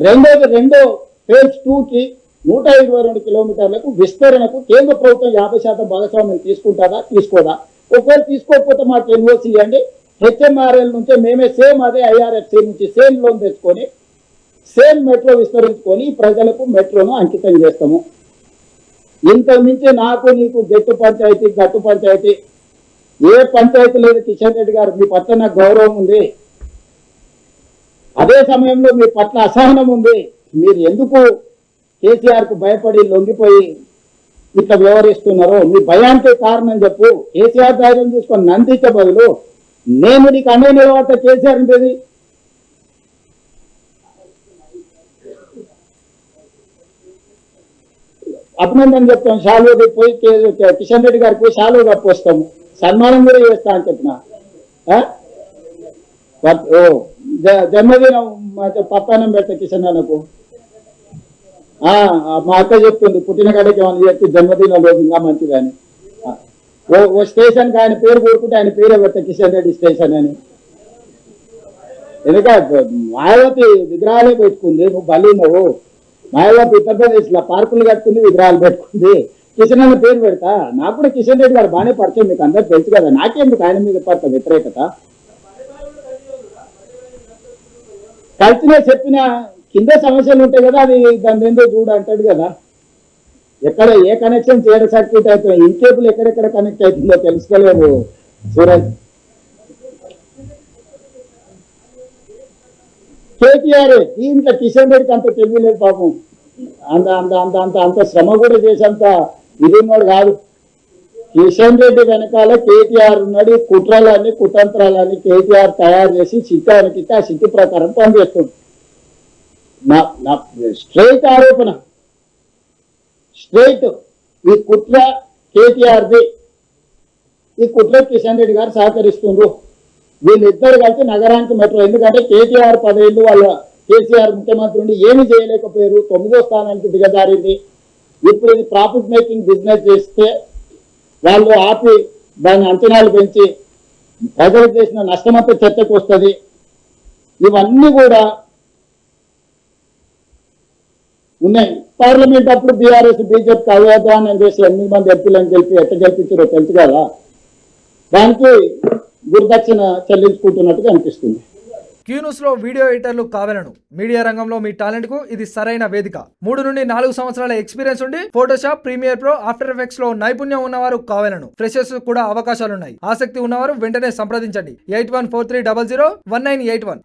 రెండో ఫేజ్ 2కి 122 కిలోమీటర్లకు విస్తరణకు కేంద్ర ప్రభుత్వం 50% భాగస్వామ్యం తీసుకుంటారా తీసుకోదా? ఒకవేళ తీసుకోకపోతే మాకు ఎన్ఓసి ఇవ్వండి. హెచ్ఎంఆర్ఎల్ నుంచే మేమే సేమ్ అదే ఐఆర్ఎఫ్సి నుంచి సేమ్ లోన్ తెచ్చుకొని సేమ్ మెట్రో విస్తరించుకొని ప్రజలకు మెట్రోను అంకితం చేస్తాము. ఇంతకు మించి నాకు నీకు గట్టు పంచాయతీ ఏ పంచాయతీ లేదు. కిషన్ రెడ్డి గారు, మీ పట్ల నాకు గౌరవం ఉంది, అదే సమయంలో మీ పట్ల అసహనం ఉంది. మీరు ఎందుకు కేసీఆర్కు భయపడి లొంగిపోయి ఇట్లా వ్యవహరిస్తున్నారో మీ భయానికి కారణం చెప్పు. కేసీఆర్ ధైర్యం చూసుకొని నందించే బదులు నేను నీకు అన్నీ నిలబడతా కేసీఆర్ ఉండేది. అభినందన చెప్తాం, షాలువా పోయి కిషన్ రెడ్డి గారికి పోయి షాలువా కప్పొస్తాము, సన్మానం కూడా చేస్తా అని చెప్పిన. జన్మదినం పప్పానం పెడతా కిషన్ అన్నకు. మా అక్క చెప్తుంది పుట్టిన కాడికి ఏమని చెప్పి జన్మదినం రోజు ఇంకా మంచిదని. ఓ స్టేషన్కి ఆయన పేరు కోరుకుంటే ఆయన పేరే పెడతా కిషన్ రెడ్డి స్టేషన్ అని. ఎందుకంటే మాయావతి విగ్రహాలే పెట్టుకుంది, నువ్వు బలి నువ్వు. మాయావతి ఉత్తరప్రదేశ్లో పార్కులు కట్టుకుంది, విగ్రహాలు పెట్టుకుంది. కిషన్ అన్న పేరు పెడతా. నాకు కూడా కిషన్ రెడ్డి గారు బాగానే పరిచయం, మీకు అందరు తెలుసు కదా. నాకేందుకు ఆయన మీద పడతా వ్యతిరేకత? కలిసినా చెప్పినా కింద సమస్యలు ఉంటాయి కదా, అది దాని ఏందో చూడ అంటాడు కదా. ఎక్కడ ఏ కనెక్షన్ చేయడం సర్క్యూట్ అవుతుంది, ఇన్కేబుల్ ఎక్కడెక్కడ కనెక్ట్ అవుతుందో తెలుసుకోలేవు సూరజ్. కేటీఆర్ దీంట్లో కిషన్ రెడ్డికి అంత తెలియలేదు పాపం. అంత శ్రమ కూడా చేసేంత ఇది ఉన్నాడు కాదు. కిషన్ రెడ్డి వెనకాల కేటీఆర్ ఉన్నాడు. కుట్రలన్నీ కుతంత్రాలన్నీ కేటీఆర్ తయారు చేసి చిత్తానికి ఆ చిత్తి ప్రకారం పనిచేస్తుంది. నా స్ట్రైట్ ఆరోపణ, స్ట్రైట్ ఈ కుట్ర కేటీఆర్ది. ఈ కుట్ర కిషన్ రెడ్డి గారు సహకరిస్తుండ్రు. వీళ్ళిద్దరు కలిసి నగరానికి మెట్రో, ఎందుకంటే కేటీఆర్ 10 ఏళ్ళు వాళ్ళ కేసీఆర్ ముఖ్యమంత్రి ఉండి ఏమి చేయలేకపోయారు, 9వ స్థానానికి దిగజారింది. ఇప్పుడు ఇది ప్రాఫిట్ మేకింగ్ బిజినెస్ చేస్తే వాళ్ళు ఆపి దాని అంచనాలు పెంచి ప్రజలకు చేసిన నష్టమంతా చర్చకు వస్తుంది. ఇవన్నీ కూడా ఉన్నాయి. పార్లమెంట్ అప్పుడు బీఆర్ఎస్ బీజేపీకి అవ్వదానం చేసి 8 మంది ఎంపీలను గెలిపి ఎట్ట గెలిపించారో తెలుసు కదా. దానికి గురుదక్షిణ చెల్లించుకుంటున్నట్టుగా అనిపిస్తుంది. క్యూన్యూస్ లో వీడియో ఎడిటర్లు కావాలను. మీడియా రంగంలో మీ టాలెంట్ కు ఇది సరైన వేదిక. 3 నుండి 4 సంవత్సరాల ఎక్స్పీరియన్స్ ఉండి Photoshop, Premiere Pro, After Effects లో నైపుణ్యం ఉన్నవారు కావాలను. ఫ్రెషర్స్ కూడా అవకాశాలున్నాయి. ఆసక్తి ఉన్నవారు వెంటనే సంప్రదించండి. 8143001981.